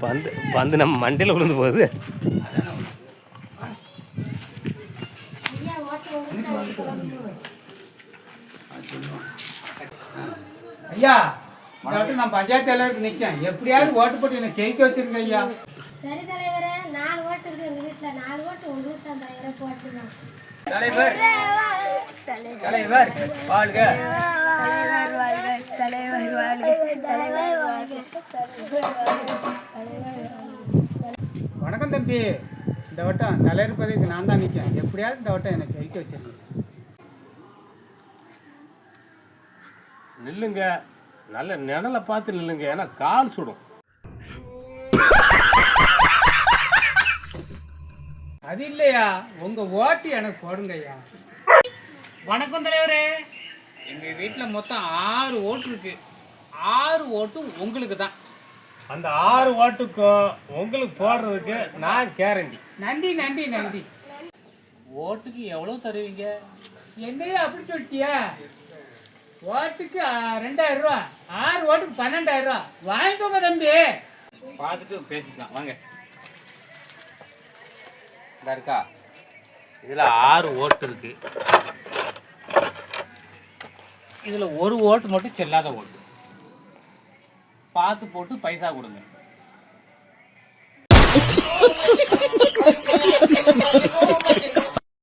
பந்து பந்து நம்ம மண்டையில் விழுந்து போகுது. ஐயா நான் பஞ்சாயத்து தலைவருக்கு நிற்கேன். எப்படியாவது ஓட்டு போட்டு என்ன ஜெயிக்க வச்சிருங்க ஐயா. சரி தலைவரே, 4 ஓட்டு இருக்கு எங்க வீட்டுல. 4 ஓட்டு உங்களுக்கு தான் தலைவரே போட்டுருக்கோம். தலைவர் தலைவர் வாழ்க. தலைவர் வாழ்க. தலைவர் வாழ்க. தலைவர் வாழ்க. வணக்கம் தம்பி. இந்த வட்டம் தலைவர் பதவிக்கு நான் தான் நிற்கேன். எப்படியாவது இந்த வட்டம் என்னை ஜெயிக்க வச்சிருங்க. நில்லுங்க, நல்ல நிழலை பார்த்து நில்லுங்க, ஏன்னா கால் சுடும். அது இல்லையா, உங்க ஓட்டு எனக்கு போடுங்க ஐயா. வணக்கம் தலைவரே. எங்கள் வீட்டில் மொத்தம் 6 ஓட்டு இருக்கு. 6 ஓட்டும் உங்களுக்கு தான். அந்த 6 ஓட்டுக்கும் உங்களுக்கு போடுறதுக்கு நான் கேரண்டி. நன்றி நன்றி நன்றி. ஓட்டுக்கு எவ்வளோ தருவீங்க? என்னையா அப்படி சொல்லிட்டியா? ஓட்டுக்கு 2000 ரூபா, 6 ஓட்டுக்கு 12000 ரூபா. வாங்கிக்கோங்க தம்பி. பார்த்துட்டு பேசிக்கலாம் வாங்க. இந்த இருக்கா, இதில் 6 ஓட்டு இருக்கு. இதில் ஒரு ஓட்டு மட்டும் செல்லாத ஓட்டு. பார்த்து போட்டு பைசா கொடுங்க.